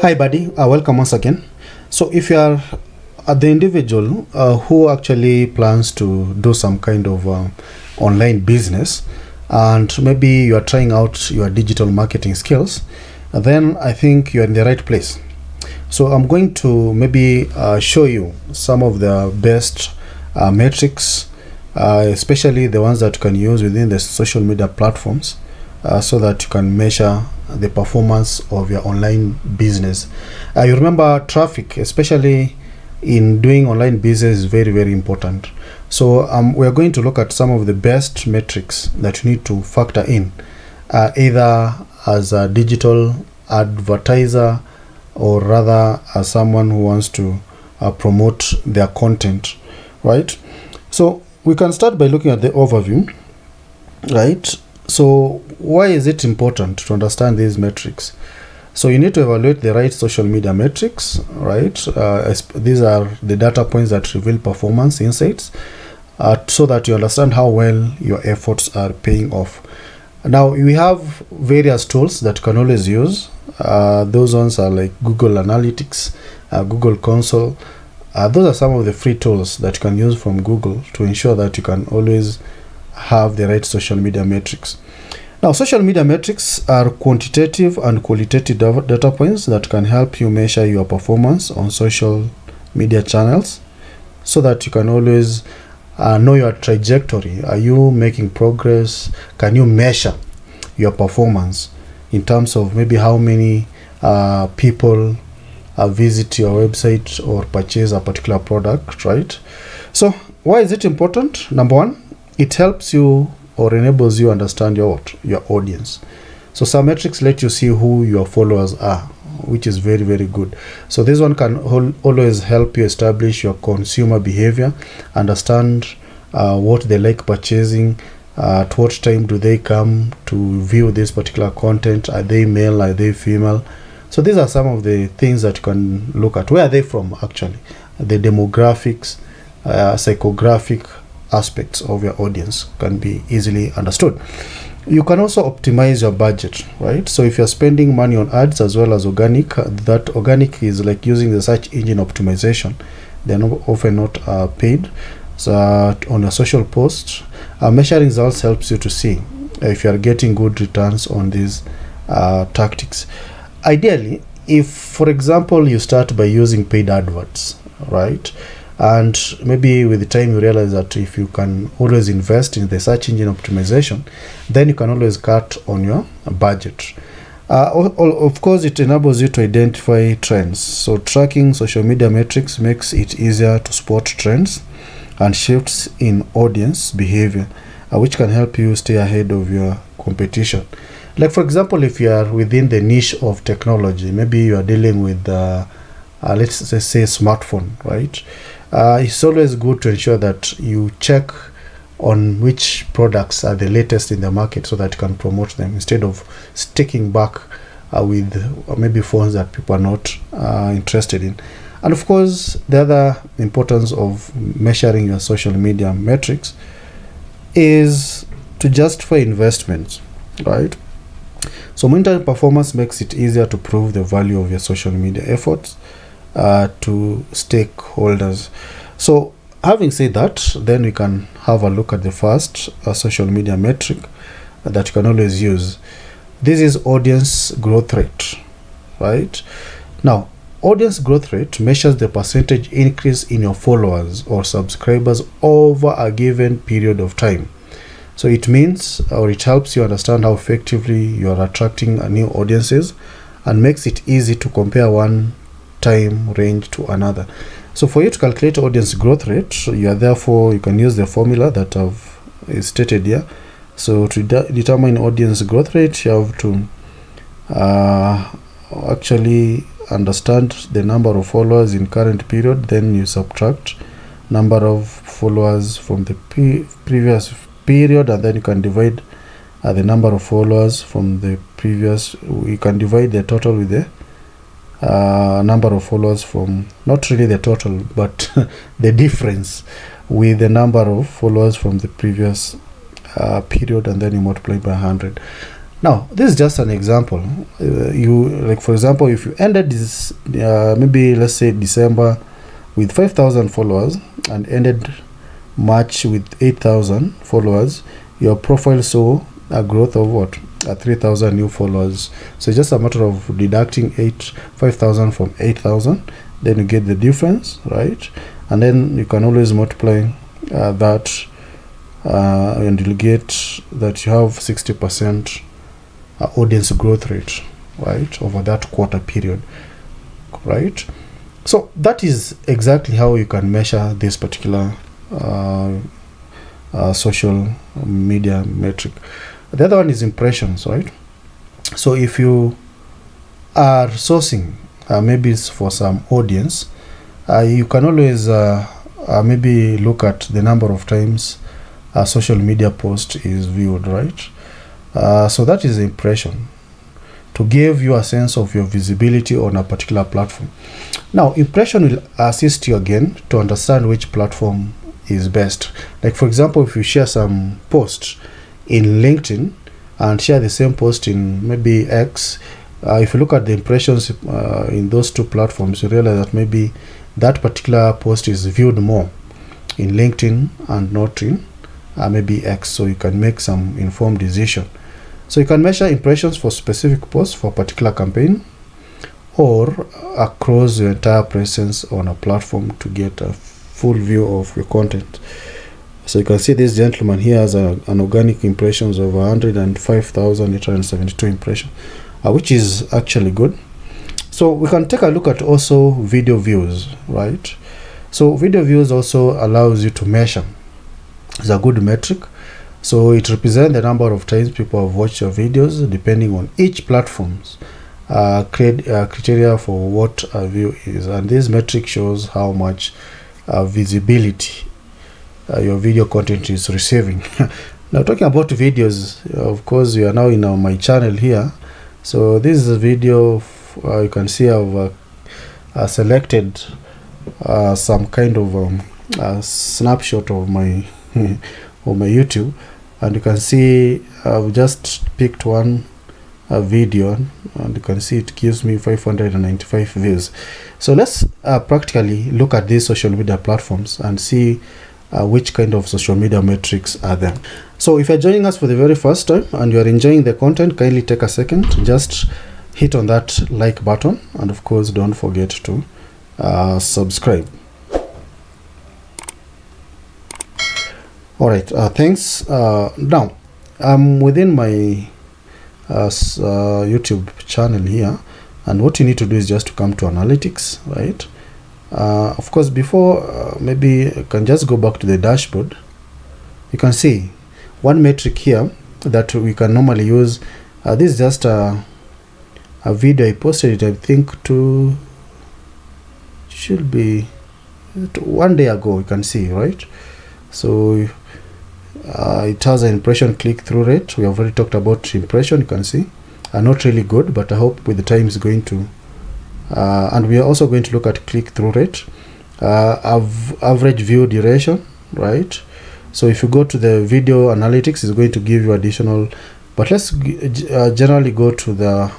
Hi, buddy. Welcome once again. So, if you are the individual who actually plans to do some kind of online business, and maybe you are trying out your digital marketing skills, then I think you are in the right place. So, I'm going to maybe show you some of the best metrics, especially the ones that you can use within the social media platforms, so that you can measure the performance of your online business. You remember traffic, especially in doing online business, is very, very important. So we are going to look at some of the best metrics that you need to factor in, either as a digital advertiser or rather as someone who wants to promote their content, right? So we can start by looking at the overview, right? So why is it important to understand these metrics? So you need to evaluate the right social media metrics, right? These are the data points that reveal performance insights, so that you understand how well your efforts are paying off. Now we have various tools that you can always use. Those ones are like Google Analytics, Google Console. Those are some of the free tools that you can use from Google to ensure that you can always have the right social media metrics. Now, social media metrics are quantitative and qualitative data points that can help you measure your performance on social media channels, so that you can always know your trajectory. Are you making progress? Can you measure your performance in terms of maybe how many people visit your website or purchase a particular product, right? So why is it important? Number one, it helps you or enables you understand your audience. So some metrics let you see who your followers are, which is very, very good. So this one can always help you establish your consumer behavior, understand what they like purchasing, at what time do they come to view this particular content, are they male, are they female. So these are some of the things that you can look at. Where are they from actually? The demographics, psychographic aspects of your audience can be easily understood. You can also optimize your budget, right? So if you're spending money on ads as well as organic, that organic is like using the search engine optimization. They're often not paid. So on a social post, measuring results helps you to see if you are getting good returns on these tactics. Ideally, if for example you start by using paid adverts, right? And maybe with the time you realize that if you can always invest in the search engine optimization, then you can always cut on your budget. Of course, it enables you to identify trends. So tracking social media metrics makes it easier to spot trends and shifts in audience behavior, which can help you stay ahead of your competition. Like for example, if you are within the niche of technology, maybe you are dealing with let's say smartphone, right? It's always good to ensure that you check on which products are the latest in the market, so that you can promote them instead of sticking back with maybe phones that people are not interested in. And of course, the other importance of measuring your social media metrics is to justify investments, right? So monitoring performance makes it easier to prove the value of your social media efforts to stakeholders. So having said that, then we can have a look at the first social media metric that you can always use. This is audience growth rate, right? Now, audience growth rate measures the percentage increase in your followers or subscribers over a given period of time. So it means, or it helps you understand how effectively you are attracting new audiences, and makes it easy to compare one time range to another. So for you to calculate audience growth rate, you can use the formula that I've stated here. So to determine audience growth rate, you have to actually understand the number of followers in current period, then you subtract number of followers from the previous period, and then you can divide the number of followers from the previous. You can divide the total with the number of followers from, not really the total, but the difference with the number of followers from the previous period, and then you multiply by 100. Now this is just an example. You, like for example, if you ended this maybe let's say December with 5,000 followers and ended March with 8,000 followers, your profile saw a growth of what? 3,000 new followers. So it's just a matter of deducting 5,000 from 8,000, then you get the difference, right? And then you can always multiply that and you'll get that you have 60% audience growth rate, right, over that quarter period, right? So that is exactly how you can measure this particular social media metric. The other one is impressions, right? So if you are sourcing maybe it's for some audience, you can always maybe look at the number of times a social media post is viewed, right? So that is the impression, to give you a sense of your visibility on a particular platform. Now, impression will assist you again to understand which platform is best. Like for example, if you share some post in LinkedIn and share the same post in maybe X, if you look at the impressions in those two platforms, you realize that maybe that particular post is viewed more in LinkedIn and not in maybe X. So you can make some informed decision. So you can measure impressions for specific posts for a particular campaign or across your entire presence on a platform to get a full view of your content. So you can see this gentleman here has an organic impressions of 105,872 impressions, which is actually good. So we can take a look at also video views, right? So video views also allows you to measure. It's a good metric. So it represents the number of times people have watched your videos depending on each platform's criteria for what a view is. And this metric shows how much visibility your video content is receiving. Now talking about videos, of course, we are now in my channel here. So this is a video you can see I've selected some kind of snapshot of my of my YouTube, and you can see I've just picked one video, and you can see it gives me 595 views. So let's practically look at these social media platforms and see which kind of social media metrics are there. So if you're joining us for the very first time and you are enjoying the content, kindly take a second, just hit on that like button, and of course don't forget to subscribe. All right, thanks. Now I'm within my YouTube channel here, and what you need to do is just to come to analytics, right? Of course, before maybe I can just go back to the dashboard. You can see one metric here that we can normally use. This is just a video I posted it, I think should be 1 day ago. You can see, right? So it has an impression click-through rate. We have already talked about impression. You can see not really good, but I hope with the time is going to and we are also going to look at click-through rate, average view duration, right? So if you go to the video analytics, it's going to give you additional, but let's generally go to the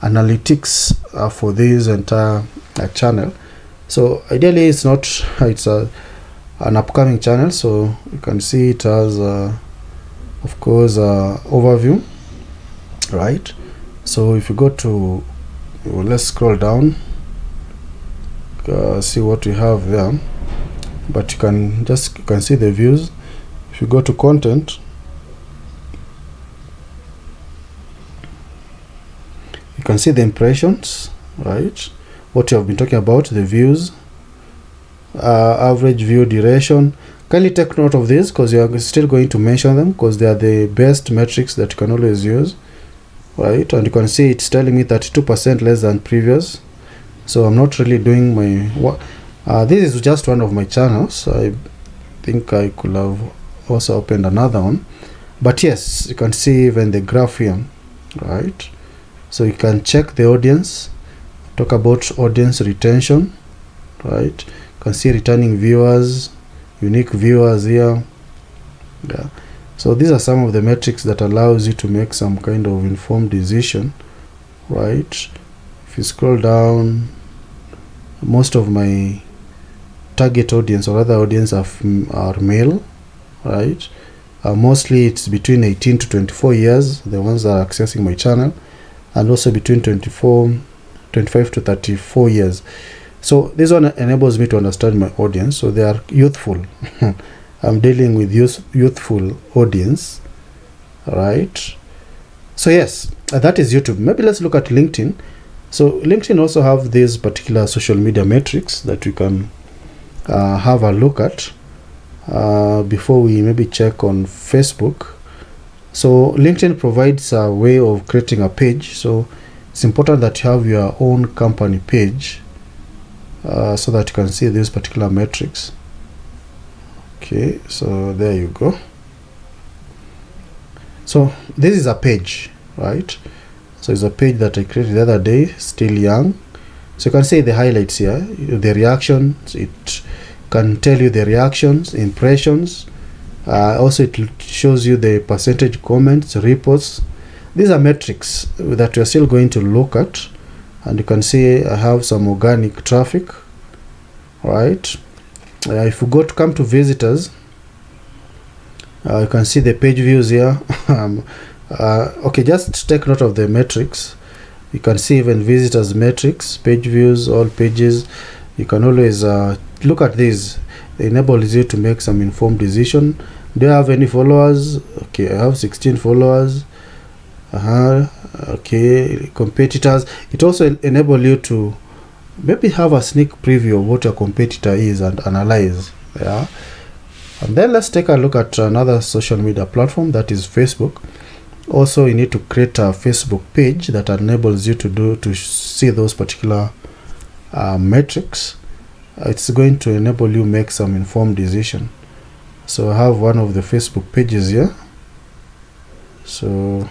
analytics for this entire channel. So ideally it's an upcoming channel, so you can see it has of course overview, right? So if you go to, let's scroll down, see what we have there, but you can see the views. If you go to content, you can see the impressions, right? What you have been talking about, the views, average view duration. Kindly take note of this because you are still going to mention them because they are the best metrics that you can always use, right? And you can see it's telling me 32% less than previous. So I'm not really doing my this is just one of my channels. I think I could have also opened another one, but yes, you can see even the graph here, right? So you can check the audience, talk about audience retention, right? You can see returning viewers, unique viewers here, yeah. So these are some of the metrics that allows you to make some kind of informed decision, right? If you scroll down, most of my target audience or other audience are male, right? Mostly it's between 18 to 24 years, the ones that are accessing my channel, and also between 25 to 34 years. So this one enables me to understand my audience. So they are youthful. I'm dealing with youthful audience, right? So yes, that is YouTube. Maybe let's look at LinkedIn. So LinkedIn also have these particular social media metrics that we can have a look at before we maybe check on Facebook. So LinkedIn provides a way of creating a page. So it's important that you have your own company page so that you can see these particular metrics. Okay, so there you go. So this is a page, right? So it's a page that I created the other day, still young. So you can see the highlights here, the reactions. It can tell you the reactions, impressions. Also it shows you the percentage comments, reposts. These are metrics that we're still going to look at, and you can see I have some organic traffic, right? If we come to visitors, you can see the page views here. Okay, just take note of the metrics. You can see even visitors metrics, page views, all pages. You can always look at these. It enables you to make some informed decision. Do I have any followers? Okay, I have 16 followers. Okay, competitors. It also enables you to maybe have a sneak preview of what your competitor is and analyze. Yeah. And then let's take a look at another social media platform, that is Facebook. Also, you need to create a Facebook page that enables you to see those particular metrics. It's going to enable you make some informed decision. So I have one of the Facebook pages here. So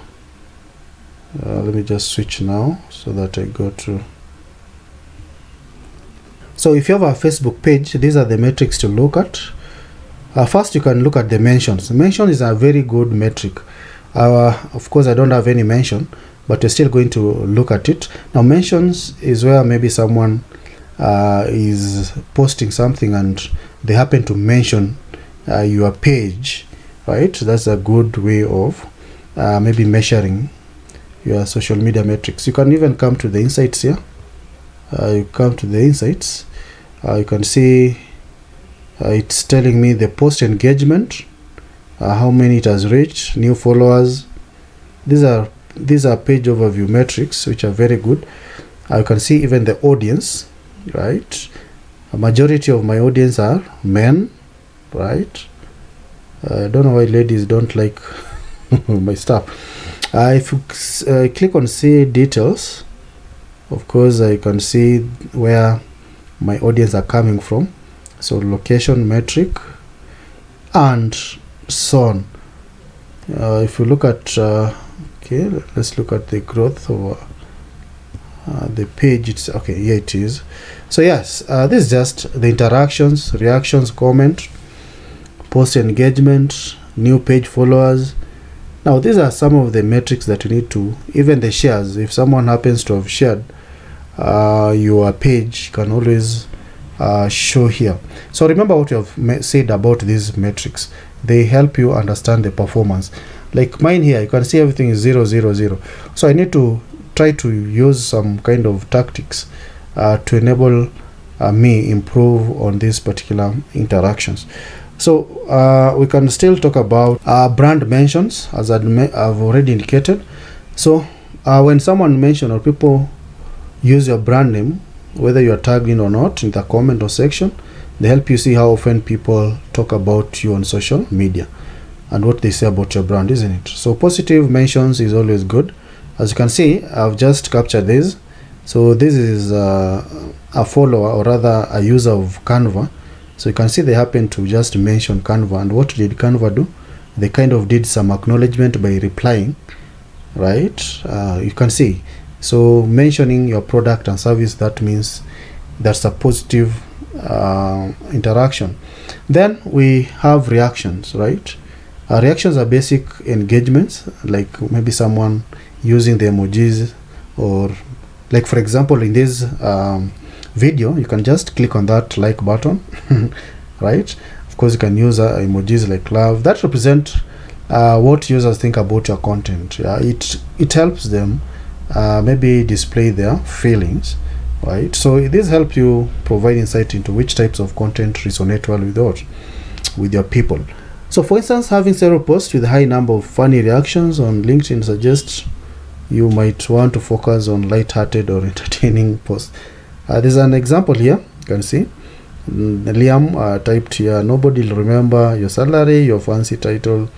let me just switch now so that I go to. So if you have a Facebook page, these are the metrics to look at. First, you can look at the mentions. Mention is a very good metric. Of course, I don't have any mention, but we're still going to look at it. Now, mentions is where maybe someone is posting something and they happen to mention your page, right? That's a good way of maybe measuring your social media metrics. You can even come to the insights here. You come to the insights. You can see it's telling me the post engagement, how many it has reached, new followers. These are page overview metrics which are very good. You can see even the audience, right? A majority of my audience are men, right? I don't know why ladies don't like my stuff. If you click on see details, of course I can see where my audience are coming from. So location metric and so on. If you look at okay, let's look at the growth of the page. It's okay, here it is. So yes, this is just the interactions, reactions, comment, post engagement, new page followers. Now these are some of the metrics that you need to, even the shares. If someone happens to have shared your page, can always show here. So remember what you have said about these metrics. They help you understand the performance. Like mine here, you can see everything is 0, 0, 0. So I need to try to use some kind of tactics to enable me improve on these particular interactions. So we can still talk about brand mentions, as I've already indicated. So when someone mentions or people use your brand name, whether you are tagged in or not in the comment or section, they help you see how often people talk about you on social media and what they say about your brand, isn't it? So positive mentions is always good. As you can see, I've just captured this. So this is a follower, or rather a user of Canva. So you can see they happen to just mention Canva. And what did Canva do? They kind of did some acknowledgement by replying, right? You can see. So mentioning your product and service, that means that's a positive interaction. Then we have reactions, right? Reactions are basic engagements, like maybe someone using the emojis, or like for example in this video, you can just click on that like button, right? Of course, you can use emojis like love that represent what users think about your content. Yeah, it helps them maybe display their feelings, right? So this helps you provide insight into which types of content resonate well with your people. So for instance, having several posts with a high number of funny reactions on LinkedIn suggests you might want to focus on light-hearted or entertaining posts. There's an example here. You can see Liam typed here, nobody will remember your salary, your fancy title,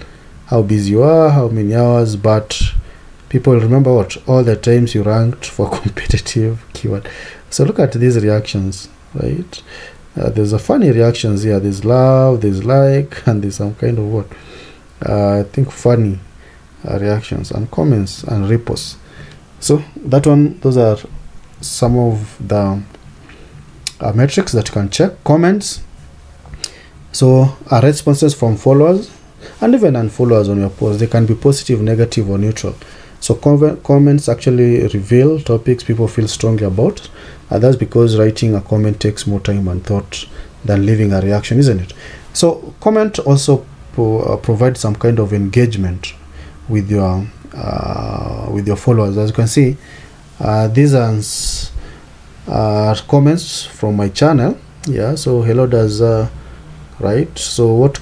how busy you are, how many hours, but people remember what? All the times you ranked for competitive keyword. So look at these reactions, right? There's a funny reactions here. There's love, there's like, and there's some kind of what? I think funny reactions and comments and reposts. So that one, those are some of the metrics that you can check. Comments. So responses from followers and even unfollowers on your post. They can be positive, negative, or neutral. So comments actually reveal topics people feel strongly about. That's because writing a comment takes more time and thought than leaving a reaction, isn't it? So comment also provides some kind of engagement with your followers. As you can see, these are comments from my channel. Yeah, so hello does right, so what,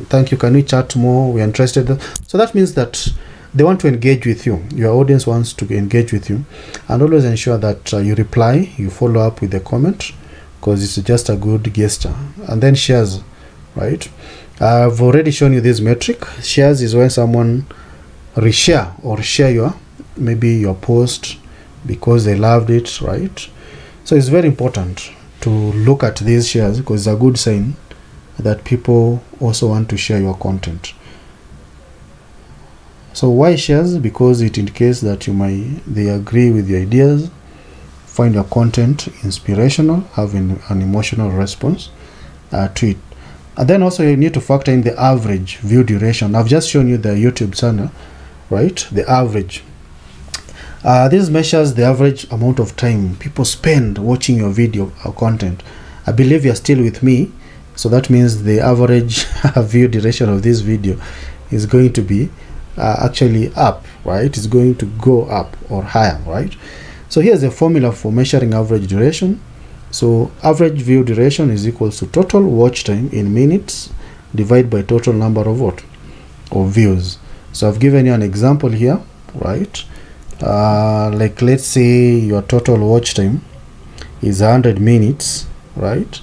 thank you, can we chat more, we're interested. So that means that they want to engage with you. Your audience wants to engage with you, and always ensure that you reply, you follow up with a comment, because it's just a good gesture. And then shares, right? I've already shown you this metric. Shares is when someone reshare or share your post because they loved it, right? So it's very important to look at these shares, because it's a good sign that people also want to share your content. So why shares? Because it indicates that they agree with your ideas, find your content inspirational, having an emotional response to it. And then also you need to factor in the average view duration. I've just shown you the YouTube channel, right? The average. This measures the average amount of time people spend watching your video or content. I believe you're still with me, so that means the average view duration of this video is going to be actually up, right? It's going to go up or higher, right? So here's a formula for measuring average duration. So average view duration is equals to total watch time in minutes divided by total number of of views. So I've given you an example here, right? Like let's say your total watch time is 100 minutes, right?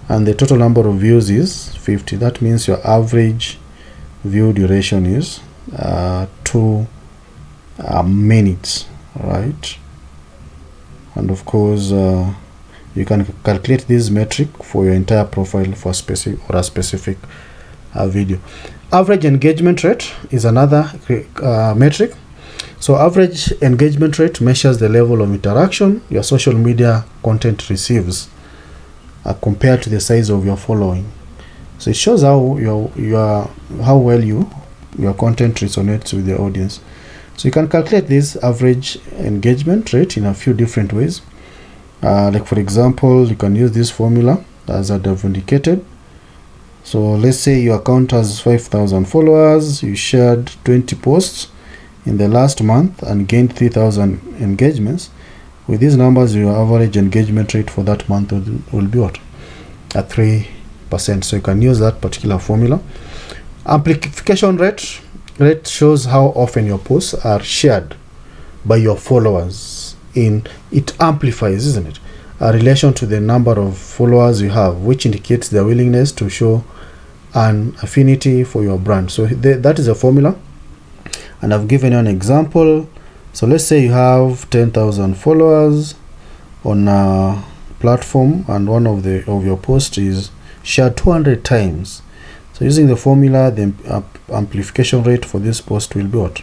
And the total number of views is 50. That means your average view duration is 2 minutes, right? And of course you can calculate this metric for your entire profile for a specific video. Average engagement rate is another metric. So average engagement rate measures the level of interaction your social media content receives compared to the size of your following. So it shows how how well your content resonates with the audience. So you can calculate this average engagement rate in a few different ways. Like for example, you can use this formula as I've indicated. So let's say your account has 5,000 followers, you shared 20 posts in the last month and gained 3,000 engagements. With these numbers, your average engagement rate for that month will be what? At 3%. So you can use that particular formula. Amplification rate shows how often your posts are shared by your followers. It amplifies, isn't it, a relation to the number of followers you have, which indicates their willingness to show an affinity for your brand. So that is a formula, and I've given you an example. So let's say you have 10,000 followers on a platform, and one of your posts is shared 200 times. So using the formula, the amplification rate for this post will be what?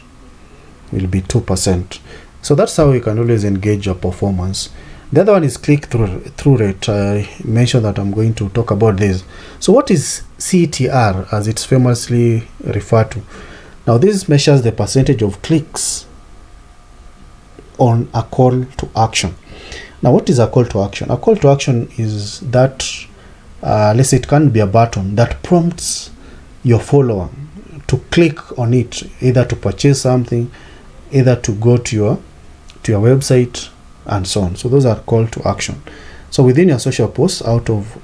Will be 2%. So that's how you can always engage your performance. The other one is click-through rate. I mentioned that I'm going to talk about this. So what is CTR, as it's famously referred to? Now this measures the percentage of clicks on a call to action. Now what is a call to action? A call to action is that, let's say it can be a button that prompts your follower to click on it, either to purchase something, either to go to your website, and so on. So those are call to action. So within your social posts, out of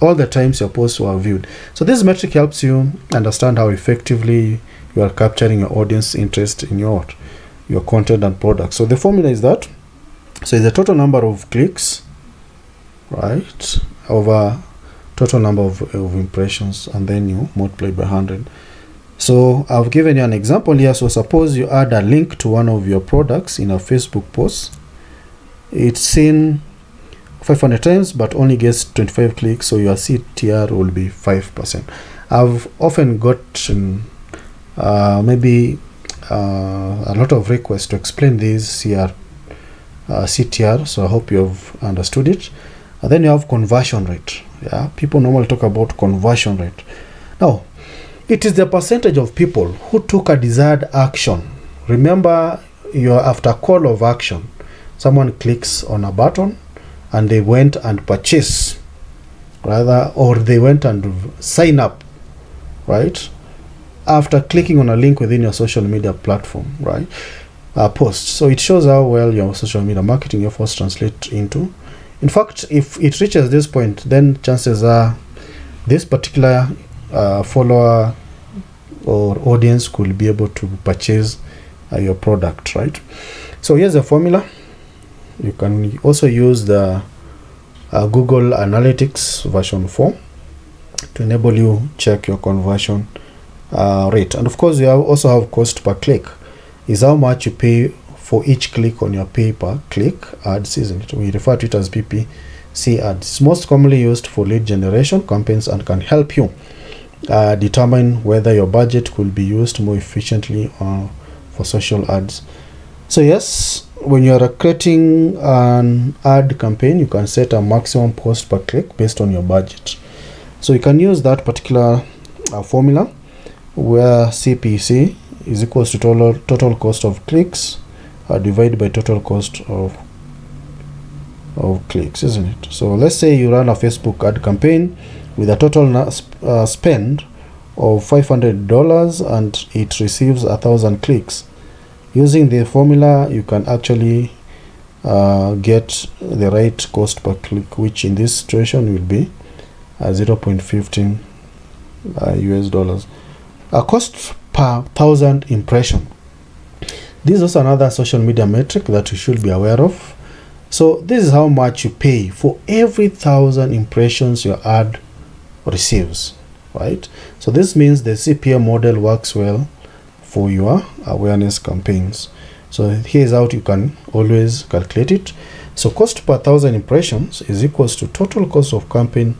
all the times your posts were viewed. So this metric helps you understand how effectively you are capturing your audience interest in your content and product. So the formula is that, so it's the total number of clicks, right, over total number of impressions, and then you multiply by 100. So I've given you an example here. So suppose you add a link to one of your products in a Facebook post. It's seen 500 times but only gets 25 clicks, so your CTR will be 5%. I've often gotten maybe a lot of requests to explain this CTR, so I hope you've understood it. And then you have conversion rate. Yeah, people normally talk about conversion rate. Now, it is the percentage of people who took a desired action. Remember, you're after call of action. Someone clicks on a button and they went and purchase, rather, or they went and sign up, right, after clicking on a link within your social media platform, right, post. So it shows how well your social media marketing efforts translate into. In fact, if it reaches this point, then chances are this particular follower or audience could be able to purchase your product, right? So here's the formula. You can also use the Google Analytics version 4 to enable you check your conversion rate. And of course, you also have cost per click, is how much you pay for each click on your pay per click ads, isn't it? We refer to it as PPC ads. It's most commonly used for lead generation campaigns and can help you determine whether your budget could be used more efficiently for social ads. So yes, when you are creating an ad campaign, you can set a maximum cost per click based on your budget. So you can use that particular formula where CPC is equals to total cost of clicks divided by total cost of clicks, isn't it? So let's say you run a Facebook ad campaign with a total spend of $500 and it receives 1,000 clicks. Using the formula, you can actually get the right cost per click, which in this situation will be 0.15 US dollars. A cost per 1,000 impression. This is also another social media metric that you should be aware of. So this is how much you pay for every 1,000 impressions your ad receives, right? So this means the CPM model works well for your awareness campaigns. So here's how you can always calculate it. So cost per 1,000 impressions is equals to total cost of campaign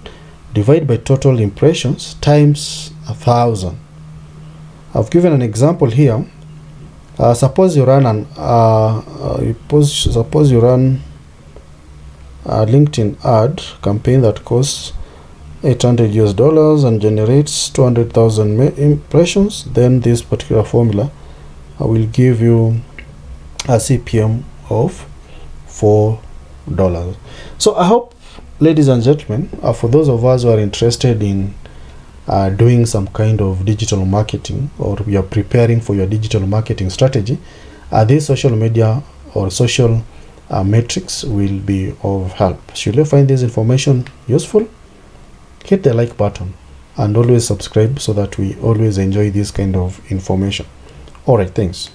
divided by total impressions times 1,000. I've given an example here. Suppose you run a LinkedIn ad campaign that costs $800 US and generates 200,000 impressions. Then this particular formula will give you a CPM of $4. So I hope, ladies and gentlemen, for those of us who are interested in doing some kind of digital marketing, or we are preparing for your digital marketing strategy, these social media or social metrics will be of help. Should you find this information useful, hit the like button and always subscribe so that we always enjoy this kind of information. All right, thanks.